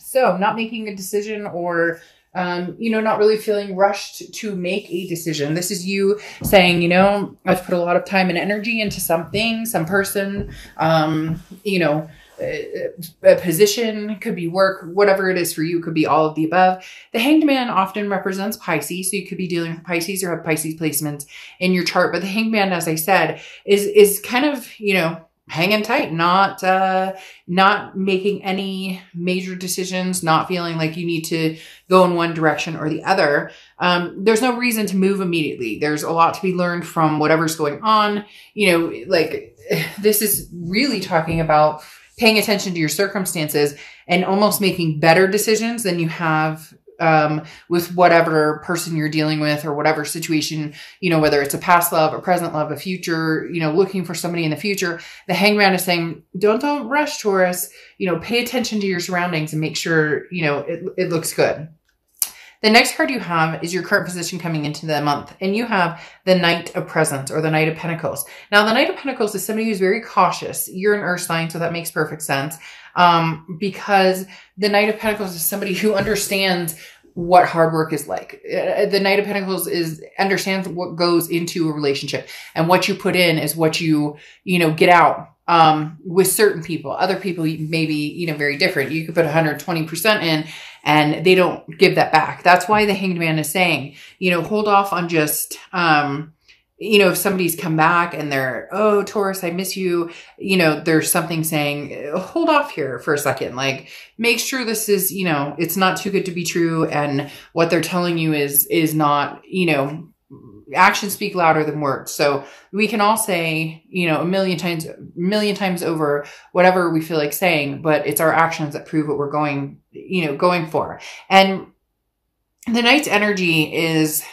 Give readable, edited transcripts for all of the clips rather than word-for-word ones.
So not making a decision or, not really feeling rushed to make a decision. This is you saying, I've put a lot of time and energy into something, some person, a position, could be work, whatever it is for you, could be all of the above. The Hanged Man often represents Pisces, so you could be dealing with Pisces or have Pisces placements in your chart. But the Hanged Man, as I said, is kind of, hanging tight, not making any major decisions, not feeling like you need to go in one direction or the other. There's no reason to move immediately. There's a lot to be learned from whatever's going on. This is really talking about paying attention to your circumstances and almost making better decisions than you have with whatever person you're dealing with or whatever situation, whether it's a past love, a present love, a future, looking for somebody in the future. The Hanged Man is saying, don't rush, Taurus, pay attention to your surroundings and make sure, it looks good. The next card you have is your current position coming into the month, and you have the Knight of Presents or the Knight of Pentacles. Now, the Knight of Pentacles is somebody who's very cautious. You're an earth sign, so that makes perfect sense, because the Knight of Pentacles is somebody who understands what hard work is like. The Knight of Pentacles understands what goes into a relationship, and what you put in is what you get out. With certain people, other people may be, very different. You could put 120% in and they don't give that back. That's why the Hanged Man is saying, hold off on just, if somebody's come back and they're, oh, Taurus, I miss you. There's something saying, hold off here for a second. Like, make sure this is, it's not too good to be true. And what they're telling you is not, actions speak louder than words. So we can all say, a million times over whatever we feel like saying, but it's our actions that prove what we're going for. And the Knight's energy is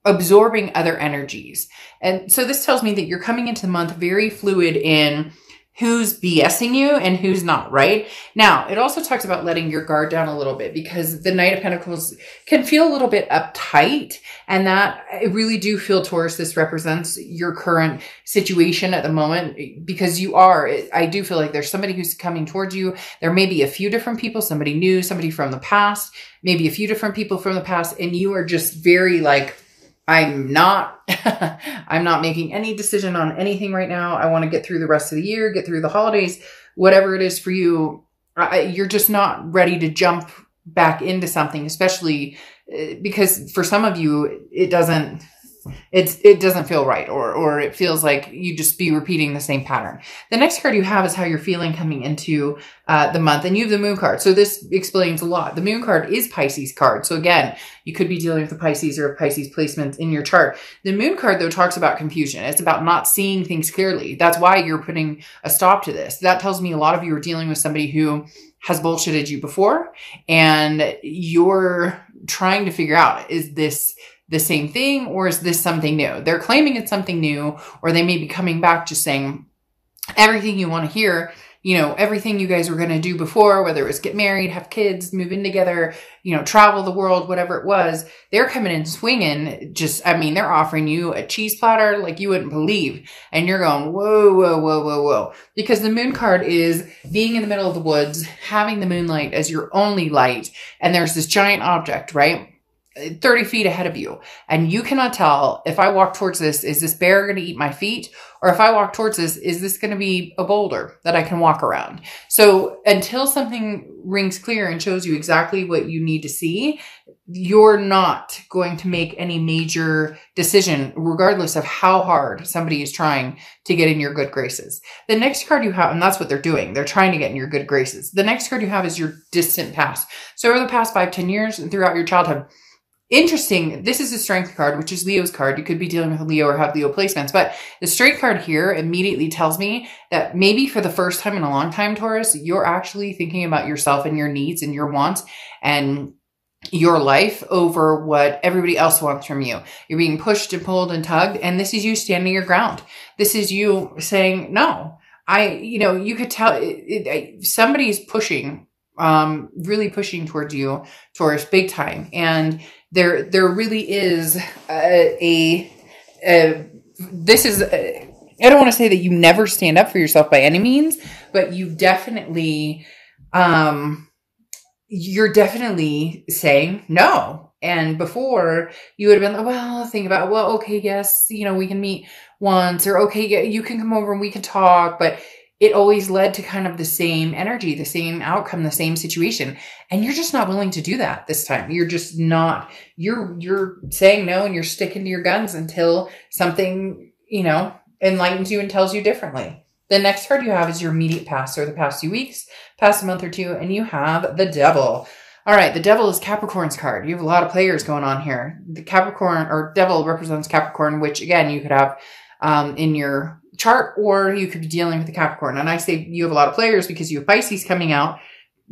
absorbing other energies. And so this tells me that you're coming into the month very fluid in who's BSing you and who's not, right? Now, it also talks about letting your guard down a little bit, because the Knight of Pentacles can feel a little bit uptight, and that I really do feel, Taurus, this represents your current situation at the moment, because I do feel like there's somebody who's coming towards you. There may be a few different people, somebody new, somebody from the past, maybe a few different people from the past, and you are just very like, I'm not making any decision on anything right now. I want to get through the rest of the year, get through the holidays, whatever it is for you. You're just not ready to jump back into something, especially because for some of you, it doesn't feel right, or it feels like you just be repeating the same pattern. The next card you have is how you're feeling coming into the month, and you have the Moon card. So this explains a lot. The Moon card is Pisces card. So again, you could be dealing with a Pisces or a Pisces placement in your chart. The Moon card, though, talks about confusion. It's about not seeing things clearly. That's why you're putting a stop to this. That tells me a lot of you are dealing with somebody who has bullshitted you before, and you're trying to figure out, is this the same thing, or is this something new? They're claiming it's something new, or they may be coming back just saying everything you want to hear, everything you guys were going to do before, whether it was get married, have kids, move in together, travel the world, whatever it was. They're coming in swinging. They're offering you a cheese platter like you wouldn't believe. And you're going, whoa, whoa, whoa, whoa, whoa. Because the Moon card is being in the middle of the woods, having the moonlight as your only light. And there's this giant object, right? 30 feet ahead of you. And you cannot tell, if I walk towards this, is this bear going to eat my feet? Or if I walk towards this, is this going to be a boulder that I can walk around? So until something rings clear and shows you exactly what you need to see, you're not going to make any major decision, regardless of how hard somebody is trying to get in your good graces. The next card you have, and that's what they're doing, they're trying to get in your good graces. The next card you have is your distant past. So over the past 5-10 years and throughout your childhood, interesting. This is a Strength card, which is Leo's card. You could be dealing with a Leo or have Leo placements, but the Strength card here immediately tells me that maybe for the first time in a long time, Taurus, you're actually thinking about yourself and your needs and your wants and your life over what everybody else wants from you. You're being pushed and pulled and tugged, and this is you standing your ground. This is you saying, no, you could tell somebody's pushing, really pushing towards you, Taurus, big time. And there really is I don't want to say that you never stand up for yourself by any means, but you definitely, you're definitely saying no. And before, you would have been like, well, think about it. Well, okay, yes, we can meet once, or okay, yeah, you can come over and we can talk. But it always led to kind of the same energy, the same outcome, the same situation. And you're just not willing to do that this time. You're just not, you're saying no, and you're sticking to your guns until something, enlightens you and tells you differently. The next card you have is your immediate past, or the past 2 weeks, past a month or two, and you have the Devil. All right, the Devil is Capricorn's card. You have a lot of players going on here. The Capricorn, or Devil, represents Capricorn, which again, you could have in your chart, or you could be dealing with the Capricorn. And I say you have a lot of players because you have Pisces coming out,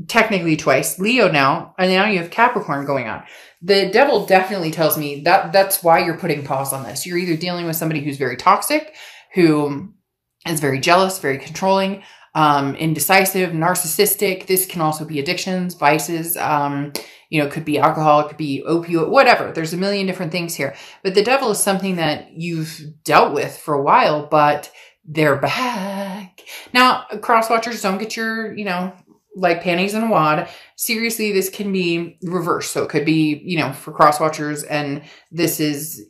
technically twice, Leo now, and now you have Capricorn going on. The Devil definitely tells me that that's why you're putting pause on this. You're either dealing with somebody who's very toxic, who is very jealous, very controlling, indecisive, narcissistic. This can also be addictions, vices, it could be alcohol, it could be opioid, whatever. There's a million different things here. But the Devil is something that you've dealt with for a while, but they're back. Now, cross-watchers, don't get your, like panties in a wad. Seriously, this can be reversed. So it could be, for cross-watchers, and this is,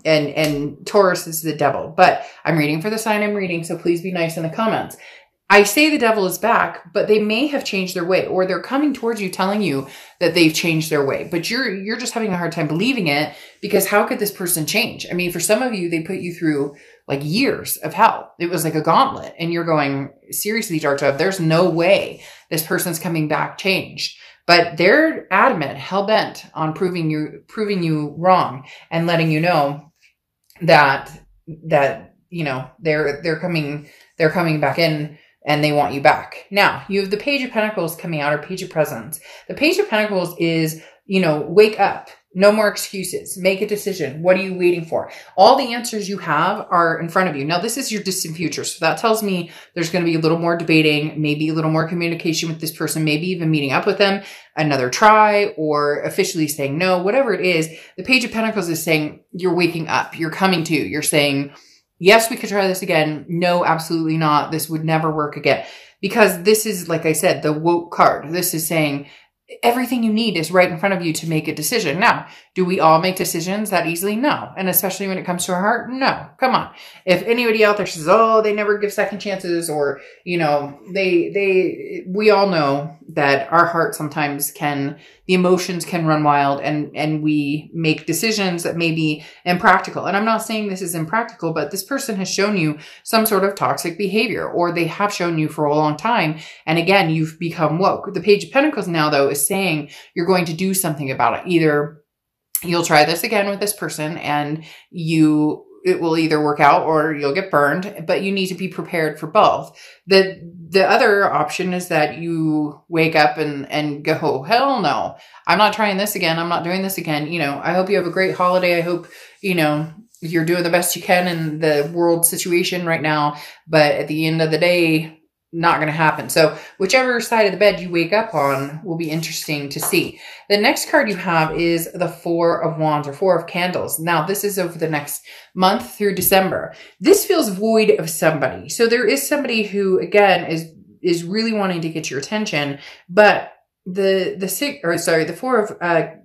and Taurus is the Devil. But I'm reading for the sign I'm reading, so please be nice in the comments. I say the Devil is back, but they may have changed their way, or they're coming towards you telling you that they've changed their way. But you're just having a hard time believing it, because how could this person change? I mean, for some of you, they put you through like years of hell. It was like a gauntlet, and you're going, seriously, Dark Dove, there's no way this person's coming back changed. But they're adamant, hell-bent on proving you wrong, and letting you know that they're coming back in, and they want you back. Now, you have the Page of Pentacles coming out, or Page of Presents. The Page of Pentacles is, wake up. No more excuses. Make a decision. What are you waiting for? All the answers you have are in front of you. Now, this is your distant future. So that tells me there's going to be a little more debating, maybe a little more communication with this person, maybe even meeting up with them, another try, or officially saying no, whatever it is. The Page of Pentacles is saying you're waking up. You're coming to. You're saying, yes, we could try this again. No, absolutely not. This would never work again. Because this is, like I said, the woke card. This is saying everything you need is right in front of you to make a decision. Now, do we all make decisions that easily? No. And especially when it comes to our heart? No. Come on. If anybody out there says, oh, they never give second chances, or, we all know that our heart sometimes the emotions can run wild, and we make decisions that may be impractical. And I'm not saying this is impractical, but this person has shown you some sort of toxic behavior, or they have shown you for a long time. And again, you've become woke. The Page of Pentacles now, though, is saying you're going to do something about it. Either you'll try this again with this person, and it will either work out, or you'll get burned, but you need to be prepared for both. The other option is that you wake up and go, oh, hell no, I'm not trying this again. I'm not doing this again. I hope you have a great holiday. I hope, you're doing the best you can in the world situation right now, but at the end of the day, not going to happen. So whichever side of the bed you wake up on will be interesting to see. The next card you have is the Four of Wands, or Four of Candles. Now, this is over the next month through December. This feels void of somebody. So there is somebody who, again, is really wanting to get your attention, but the Four of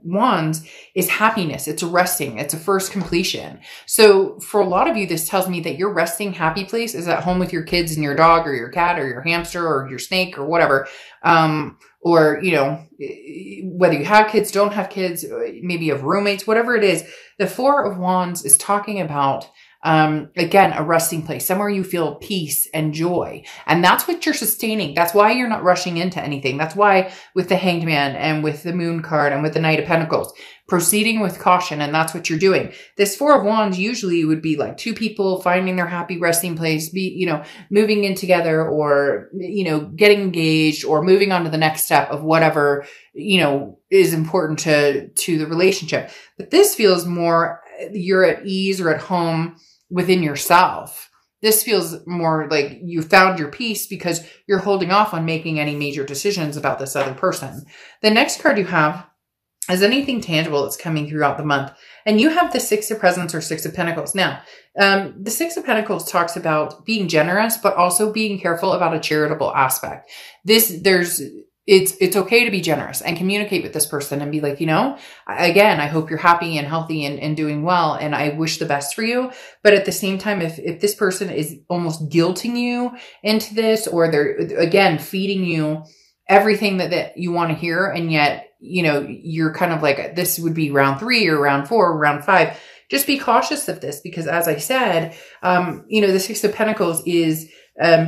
Wands is happiness. It's resting. It's a first completion. So for a lot of you, this tells me that your resting happy place is at home with your kids and your dog, or your cat, or your hamster, or your snake, or whatever. Or, whether you have kids, don't have kids, maybe you have roommates, whatever it is. The Four of Wands is talking about, again, a resting place, somewhere you feel peace and joy. And that's what you're sustaining. That's why you're not rushing into anything. That's why with the Hanged Man, and with the Moon card, and with the Knight of Pentacles, proceeding with caution. And that's what you're doing. This Four of Wands usually would be like two people finding their happy resting place, moving in together, or, getting engaged, or moving on to the next step of whatever, is important to the relationship. But this feels more, you're at ease or at home within yourself. This feels more like you found your peace because you're holding off on making any major decisions about this other person. The next card you have is anything tangible that's coming throughout the month. And you have the Six of Presents, or Six of Pentacles. Now, the Six of Pentacles talks about being generous, but also being careful about a charitable aspect. There's it's okay to be generous and communicate with this person and be like, again, I hope you're happy and healthy and doing well. And I wish the best for you. But at the same time, if this person is almost guilting you into this, or they're, again, feeding you everything that you want to hear, and yet, you're kind of like, this would be round 3 or round 4 or round 5, just be cautious of this, because as I said, the 6 of Pentacles is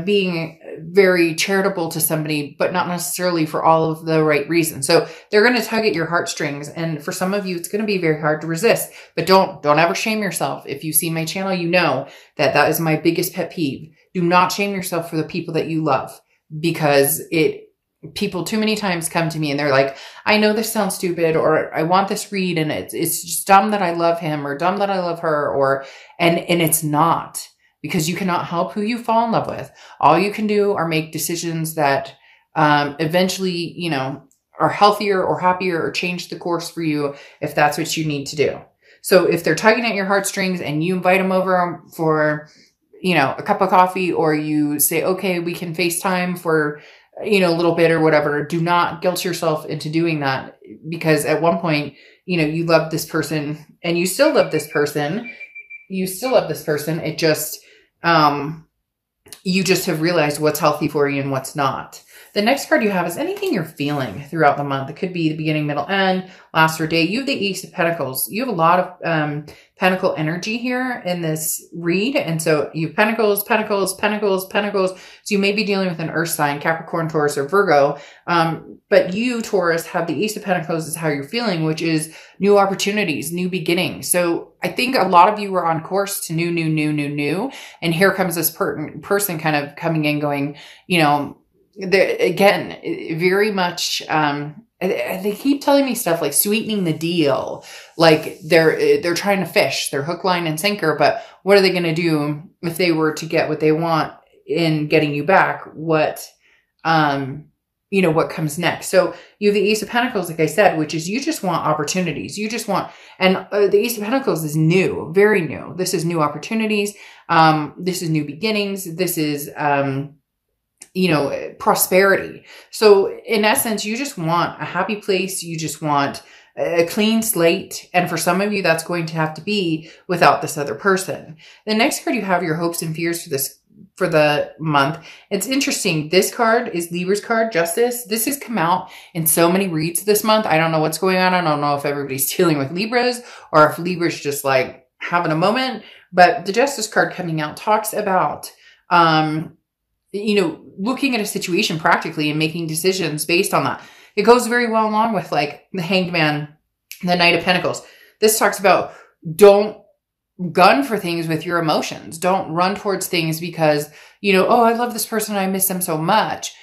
being very charitable to somebody, but not necessarily for all of the right reasons. So they're going to tug at your heartstrings. And for some of you, it's going to be very hard to resist, but don't ever shame yourself. If you see my channel, you know that is my biggest pet peeve. Do not shame yourself for the people that you love, because people too many times come to me and they're like, I know this sounds stupid, or I want this read, and it's just dumb that I love him, or dumb that I love her, and it's not. Because you cannot help who you fall in love with. All you can do are make decisions that eventually, are healthier or happier, or change the course for you if that's what you need to do. So if they're tugging at your heartstrings and you invite them over for, a cup of coffee, or you say, okay, we can FaceTime for, a little bit or whatever, do not guilt yourself into doing that, because at one point, you love this person and you still love this person. It just, you just have realized what's healthy for you and what's not. The next card you have is anything you're feeling throughout the month. It could be the beginning, middle, end, last or day. You have the Ace of Pentacles. You have a lot of Pentacle energy here in this read. And so you have Pentacles, Pentacles, Pentacles, Pentacles. So you may be dealing with an earth sign, Capricorn, Taurus, or Virgo. But you, Taurus, have the Ace of Pentacles is how you're feeling, which is new opportunities, new beginnings. So I think a lot of you were on course to new. And here comes this person kind of coming in going, again, very much, they keep telling me stuff like sweetening the deal. Like they're trying to fish, they're hook, line, and sinker. But what are they going to do if they were to get what they want in getting you back? What comes next? So you have the Ace of Pentacles, like I said, which is you just want opportunities. You just want, and the Ace of Pentacles is new, very new. This is new opportunities. This is new beginnings. This is, prosperity. So in essence, you just want a happy place. You just want a clean slate. And for some of you, that's going to have to be without this other person. The next card you have your hopes and fears for the month. It's interesting. This card is Libra's card, Justice. This has come out in so many reads this month. I don't know what's going on. I don't know if everybody's dealing with Libras or if Libra's just like having a moment. But the Justice card coming out talks about, looking at a situation practically and making decisions based on that. It goes very well along with like the Hanged Man, the Knight of Pentacles. This talks about don't gun for things with your emotions. Don't run towards things because, oh, I love this person. I miss them so much.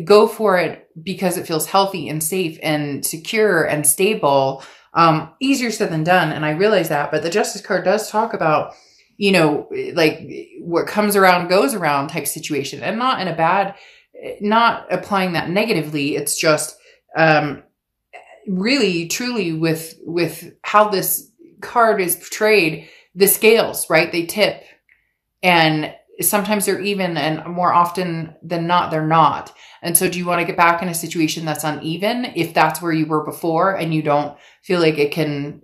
Go for it because it feels healthy and safe and secure and stable. Easier said than done. And I realize that, but the Justice card does talk about, like what comes around goes around type situation, and not in a bad, not applying that negatively. It's just, really truly with how this card is portrayed, the scales, right? They tip, and sometimes they're even, and more often than not, they're not. And so do you want to get back in a situation that's uneven if that's where you were before and you don't feel like it can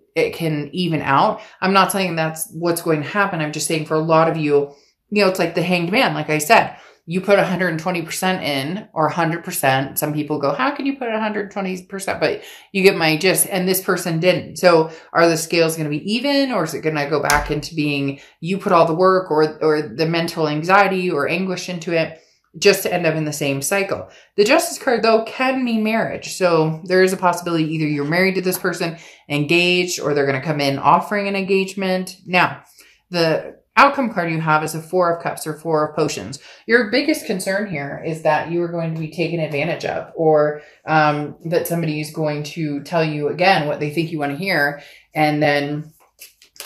even out? I'm not saying that's what's going to happen. I'm just saying for a lot of you, it's like the Hanged Man. Like I said, you put 120% in, or 100%. Some people go, how can you put 120%? But you get my gist. And this person didn't. So are the scales going to be even, or is it going to go back into being you put all the work or the mental anxiety or anguish into it, just to end up in the same cycle? The Justice card, though, can mean marriage. So there is a possibility either you're married to this person, engaged, or they're going to come in offering an engagement. Now, the outcome card you have is a Four of Cups or Four of Potions. Your biggest concern here is that you are going to be taken advantage of, or that somebody is going to tell you again what they think you want to hear. And then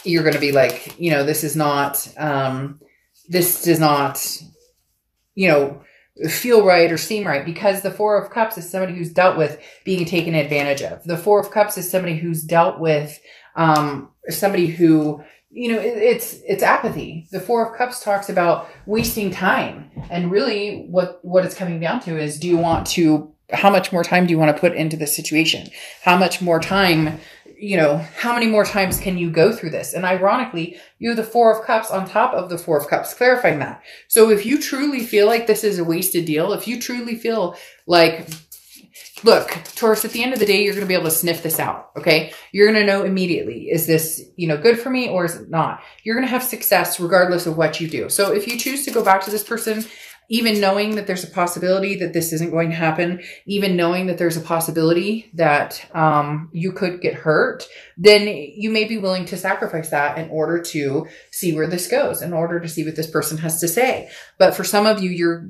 you're going to be like, this does not, feel right or seem right, because the Four of Cups is somebody who's dealt with being taken advantage of. The Four of Cups is somebody who's dealt with somebody who, it's apathy. The Four of Cups talks about wasting time. And really what it's coming down to is, do you want to how much more time do you want to put into this situation? How much more time, how many more times can you go through this? And ironically, you have the Four of Cups on top of the Four of Cups, clarifying that. So if you truly feel like this is a wasted deal, if you truly feel like, look, Taurus, at the end of the day, you're going to be able to sniff this out, okay? You're going to know immediately, is this, good for me or is it not? You're going to have success regardless of what you do. So if you choose to go back to this person, even knowing that there's a possibility that this isn't going to happen, even knowing that there's a possibility that you could get hurt, then you may be willing to sacrifice that in order to see where this goes, in order to see what this person has to say. But for some of you,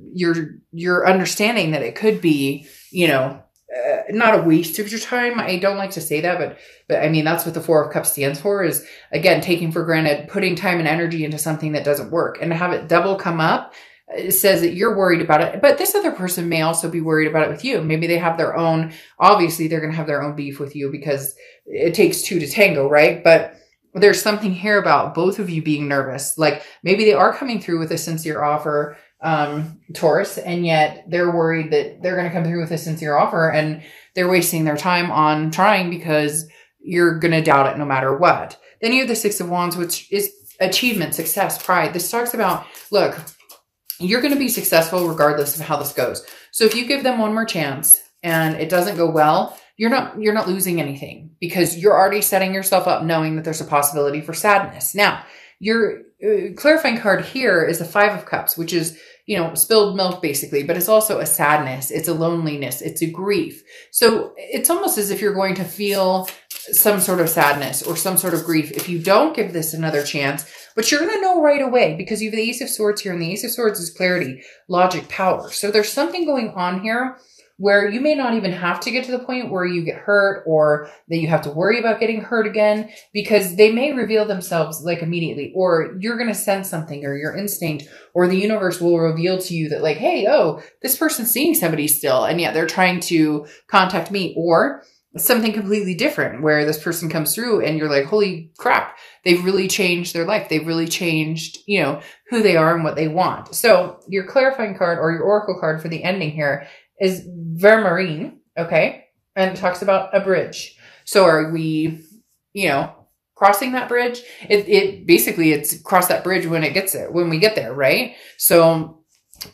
you're understanding that it could be, not a waste of your time. I don't like to say that, but I mean, that's what the Four of Cups stands for, is again, taking for granted, putting time and energy into something that doesn't work, and to have it double come up. It says that you're worried about it, but this other person may also be worried about it with you. Maybe they have their own, obviously they're going to have their own beef with you because it takes two to tango, right? But there's something here about both of you being nervous. Like maybe they are coming through with a sincere offer, Taurus, and yet they're worried that they're going to come through with a sincere offer and they're wasting their time on trying because you're going to doubt it no matter what. Then you have the Six of Wands, which is achievement, success, pride. This talks about, look, you're going to be successful regardless of how this goes. So if you give them one more chance and it doesn't go well, you're not losing anything because you're already setting yourself up knowing that there's a possibility for sadness. Now, your clarifying card here is the Five of Cups, which is, spilled milk basically, but it's also a sadness. It's a loneliness. It's a grief. So it's almost as if you're going to feel some sort of sadness or some sort of grief if you don't give this another chance, but you're going to know right away because you have the Ace of Swords here, and the Ace of Swords is clarity, logic, power. So there's something going on here where you may not even have to get to the point where you get hurt or that you have to worry about getting hurt again, because they may reveal themselves like immediately, or you're going to sense something, or your instinct or the universe will reveal to you that like, hey, oh, this person's seeing somebody still, and yet they're trying to contact me, or something completely different where this person comes through and you're like, holy crap, they've really changed their life. They've really changed, who they are and what they want. So your clarifying card or your oracle card for the ending here is Vermarine. Okay. And it talks about a bridge. So are we, crossing that bridge? It basically it's cross that bridge when we get there. Right. So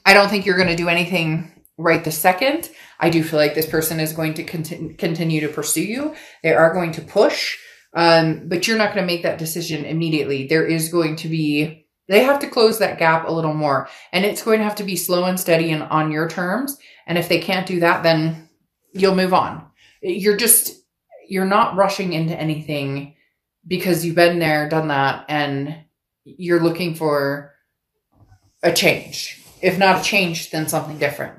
I don't think you're going to do anything right this second. I do feel like this person is going to continue to pursue you. They are going to push, but you're not going to make that decision immediately. There is going to be, they have to close that gap a little more, and it's going to have to be slow and steady and on your terms. And if they can't do that, then you'll move on. You're not rushing into anything because you've been there, done that, and you're looking for a change. If not a change, then something different.